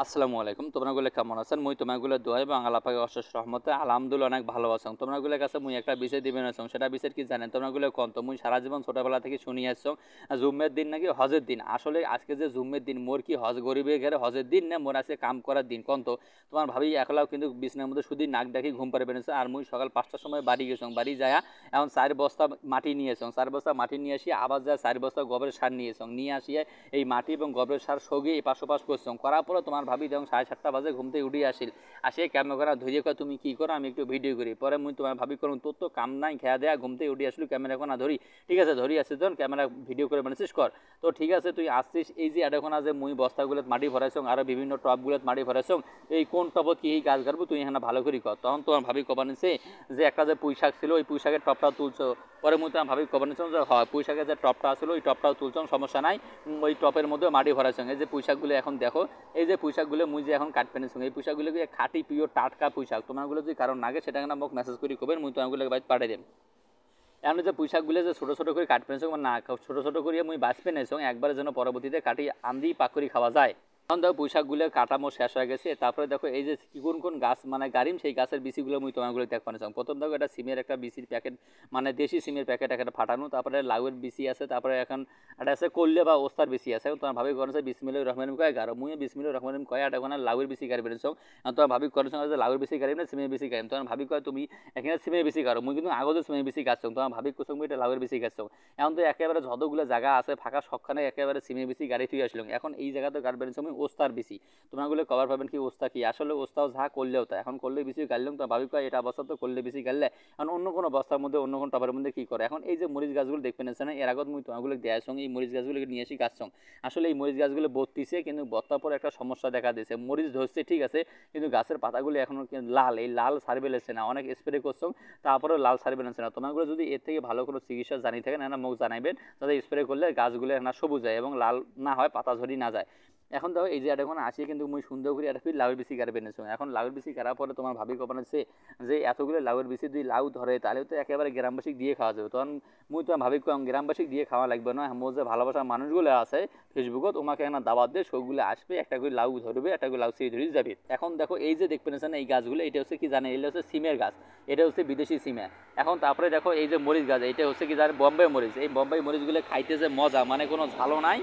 আসসালামু আলাইকুম। তোমরাগুলো কেমন আছেন? মুই তোমাগুলো দোয়া এবং আল্লাহ পাকের অশেষ রহমতে আলহামদুলিল্লাহ অনেক ভালো আছং। তোমরাগুলোর কাছে মুই একটা বিষয় দিবেন আছং, সেটা বিষয় কি জানেন? তোমরাগুলো কোন তো মুই সারা জীবন ছোটবেলা থেকে শুনি আসছং জুম্মের দিন নাকি হজের দিন। আসলে আজকে যে জুম্মের দিন, মোর কি হজ গরিবের ঘরে হজের দিন না মোর আজকে কাম করার দিন কোন তো? তোমার ভাবি একলাও কিন্তু বিছনার মধ্যে শুধু নাক ডাকি ঘুম পারে বেরিয়েছে। আর মুই সকাল 5টার সময় বাড়ি গেছং, বাড়ি যায়া এখন 4 বস্তা মাটি নিয়েছং, 4 বস্তা মাটি নিয়ে আসি আবার যা 4 বস্তা গোবরের সার নিয়েছং, নিয়ে আসিয়া এই মাটি এবং গোবরের সার সগিয়ে এই পাশোপাশ করছং, করার পরে তোমার ভাবি যখন 7:30 বাজে ঘুম থেকে উঠে আসে ক্যামেরা ধরিয়ে কয় তুমি কি করো, আমি একটু ভিডিও করি। পরে মুই তোমার ভাবি করুন তোর তো কাম নাই, খেয়া দেয়া ঘুম থেকে উঠে আসলি ক্যামেরা কোনা ধরি, ঠিক আছে ধরি আসিস যখন ক্যামেরা ভিডিও করে বানাচ্ছিস কর। তো ঠিক আছে তুই আসছিস, এই যে এডোখানা যে মুই বস্তাগুলোত মাটি ভরাইছং আরো বিভিন্ন টপগুলোত মাটি ভরাইছং, এই কোন টপত কি এই গাছ গাড়বো তুই এখানে ভালো করে কর। তখন তোমার ভাবি কবানিছে যে একটা যে পুঁই শাক ছিল ওই পুঁই শাকের টপটা তুলছো। পরে মুই তোমার ভাবি কবানিছং যে হয় পুঁই শাকের যে টপটা ছিল ওই টপটাও তুলছং, সমস্যা নাই, ওই টপের মধ্যে মাটি ভরাইছং। এই যে পুঁই শাকগুলো এখন দেখো, এই যে পুঁইশাকগুলো মুই যে এখন কাটপেন সঙ্গে এই পুঁইশাকগুলো খাঁটি পিওর টাটকা পুঁইশাক। তোমারগুলো যদি কারণ নাগে সেটা না মোক মেসেজ করে কবেন, মুই তোমাগুলো বাইরে পাঠিয়ে দেব। এখন যে পুঁইশাকগুলো যে ছোটো ছোটো করে কাটপেন সঙ্গে না ছোটো ছোটো করে মুই বাঁচপেন সঙ্গে একবারে যেন পরবর্তীতে কাটি আন্দি পাক করে খাওয়া যায়। এখন দেখো পুঁইশাকগুলো কাটামো শেষ হয়ে গেছে। তারপরে দেখো এই যে কোন কোন গাছ মানে গাড়িম সেই গাছের বিচিগুলো মুই তোমাগুলো দেখ পানি। প্রথম দেখো এটা সিমের একটা বিচির প্যাকেট, মানে দেশি সিমের প্যাকেট একটা ফাটানো। তারপরে লাউয়ের বিচি আছে, তারপরে এখন এটা আছে কল্লে বা ওস্তার বিচি আছে। তোমার ভাবি করেছে বিসমিল্লাহির রহমানির রহিম কয় গারো, মুই বিসমিল্লাহির রহমানির রহিম কয় আর এখন লাউয়ের বিচি গাড়ি বেরোছ। তোমার ভাবি করেছে যে লাউয়ের বিচি গাড়ি না সিমের বিচি গাড়ি। তোমার ভাবি কয় তুমি এখানে সিমের বিচি গাড়ো, মুই কিন্তু আগতে সিমের বিচি গাছ। তোমার ভাবি কোথাও এটা লাউয়ের বিচি গাছ। এখন তো একেবারে যতগুলো জায়গা আছে ফাঁকা সবখানে একেবারে সিমের বিচি গাড়ি থুই আসলাম। এখন এই জায়গাতে গাড়ি বেরোছ আমি ওস্তার বিচি। তোমাগুলো কভার পাবেন কি ওস্তা কি আসলে ওস্তাও যা করলেও তা এখন করলে বেশি গাড়লাম। তো ভাবি কয় এটা অবস্থা তো করলে বেশি গাড়লে এখন অন্য কোনো বস্তার মধ্যে অন্য কোনো টবের মধ্যে কি করে। এখন এই যে মরিচ গাছগুলো দেখবেন না এর আগত মুই তোমাগুলো দেওয়ার সঙ্গে এই মরিচ গাছগুলোকে নিয়ে আসি গাছ সঙ্গে। আসলে এই মরিচ গাছগুলো বত্তিছে কিন্তু বত্তার পর একটা সমস্যা দেখা দিয়েছে, মরিচ ধরছে ঠিক আছে কিন্তু গাছের পাতাগুলো এখনো লাল, এই লাল সার্ভে লেছে না, অনেক স্প্রে করছো তারপরেও লাল সার্ভে লেছে না। তোমাগুলো যদি এর থেকে ভালো কোনো চিকিৎসা জানি থাকেন না মুখ জানাইবেন, যাতে স্প্রে করলে গাছগুলো না সবুজ হয় এবং লাল না হয়, পাতা ঝরি না যায়। এখন দেখো এই যে এখন আসি কিন্তু মুই সুন্দর করে একটা লাউয়ের বিচি গাড়ি বেনেছো। এখন লাউয়ের বিচি গাড়ার পরে তোমার ভাবি কপানেছে যে এতগুলো লাউয়ের বিচি যদি লাউ ধরে তাহলে তো একেবারে গ্রামবাসী দিয়ে খাওয়া যাবে। তখন মুই তোমার ভাবি কম গ্রামবাসী দিয়ে খাওয়া লাগবে না, মোর যে ভালোবাসার মানুষগুলো আছে ফেসবুকত ওমাকে একটা দাবাত দিয়ে সবগুলো আসবে, একটা করে লাউ ধরবে, একটা করে লাউ সিঁড়ি ধরে যাবে। এখন দেখো এই যে দেখবেন না এই গাছগুলো এটা হচ্ছে কি জানে, এটা হচ্ছে সিমের গাছ, এটা হচ্ছে বিদেশি সিমে। এখন তারপরে দেখো এই যে মরিচ গাছ, এটা হচ্ছে কি জানে বোম্বাই মরিচ। এই বোম্বাই মরিচগুলো খাইতে যে মজা, মানে কোনো ঝালও নাই।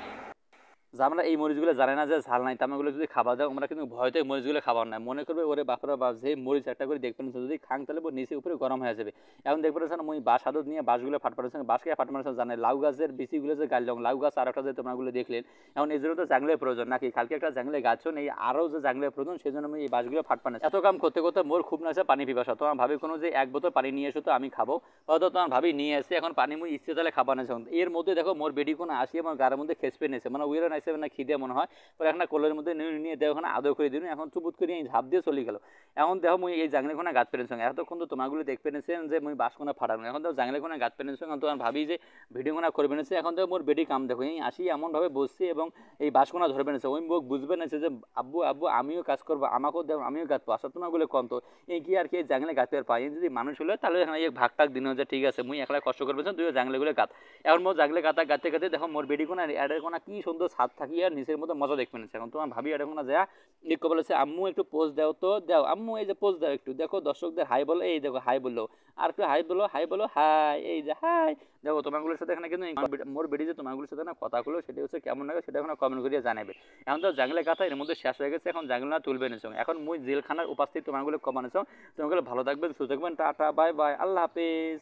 যে আমরা এই মরিচগুলো জানে না যে ঝাল নাই, তামাগুলো যদি খাবার দাও আমরা কিন্তু ভয়তে মরিচগুলো খাবার নাই, মনে করবে ওরে বাপরা বাপ যে মরিচ একটা করে দেখবেন যদি খাং তাহলে নিচে উপরে গরম হয়ে যাবে। এখন দেখবেন মুই বাঁশ হাতত নিয়ে বাঁশগুলো ফাট পাঠাচ্ছেন, বাঁশকে ফাট মারাচ্ছেন জানে লাউ গাছের বিচিগুলো যে গাছ লাউ গাছ আর একটা যে তোমরাগুলো দেখলেন। এখন এই জন্য তো জাংলের প্রয়োজন নাকি, কালকে একটা জাংলে গাছ নেই আরও যে জাংলের প্রয়োজন, সেই জন্য আমি এই বাঁশগুলো ফাট পাঠাচ্ছি। এত কাম করতে করতে মোর খুব না পানি পিপাসা। তোমার ভাবি কোনো যে এক বোতল পানি নিয়ে এসো তো আমি খাবো, হয়তো তোমার ভাবি নিয়ে এসে এখন পানি মুই ইচ্ছে তাহলে খাবার না। এর মধ্যে দেখো মোর বেডি কোনো আসি আমার গায়ের মধ্যে খেসপে নিয়েছে, মানে উইরে নাইছে না খিদে মনে হয়। পরে এখন কোলের মধ্যে নিয়ে দেওয়া ওখানে আদর করে দিন, এখন চুপুত করে ঝাঁপ দিয়ে চলে গেল। এখন দেখো মুই এই জাংলিখোনা গাছ পেরেছেন, এতক্ষণ তো তোমাগুলো দেখ পেরেছেন যে মুই বাঁশকোনা ফাটানো, এখন দেখো জাংলিখোনা গাছ পেরেছেন। এখন তোমার ভাবি যে ভিডিওগুনা করবে না, এখন দেখো মোর বেডি কাম দেখো এই আসি এমনভাবে বসছি এবং এই বাঁশকোনা ধরবে না, ওই মুখ বুঝবে না যে আব্বু আব্বু আমিও কাজ করবো, আমাকেও দেবো আমিও গাঁথবো। আসলে তোমাগুলো কম তো এই কি আর কি জাংলে গাঁথতে আর পাই, যদি মানুষ হলে তাহলে এখানে ভাগ টাক দিন যে ঠিক আছে মুই একলা কষ্ট করবে তুই জাংলেগুলো গাঁথ। এখন মোর জাংলে গাঁথা গাঁথতে গাঁথতে দেখো মোর বেডি কোনা এডের কোনা কি সুন্দর ছাদ থাকি আর নিচের মতো মজা দেখবে না। এখন তোমার ভাবি এডের কোনা যা লিখ বলেছে আম্মু একটু পোজ দাও তো, দাও আম্মু এই যে পোজ দাও একটু, দেখো দর্শকদের হাই বলো, এই দেখো হাই বললো, আর একটু হাই বলো হাই বলো হাই, এই যে হাই। দেখো তোমাগুলোর সাথে এখানে কিন্তু মোর বেডি যে তোমাগুলোর সাথে না কথাগুলো সেটা হচ্ছে কেমন লাগে সেটা এখন কমেন্ট করিয়ে জানাবে। এখন তো জাংলে কথা এর মধ্যে শেষ হয়ে গেছে, এখন জাংলা তুলবে না। এখন মুই জেলখানার উপস্থিত তোমাগুলো কমানো, তোমাগুলো ভালো থাকবেন সুস্থ থাকবেন, টাটা বাই বাই আল্লাহ হাফেজ।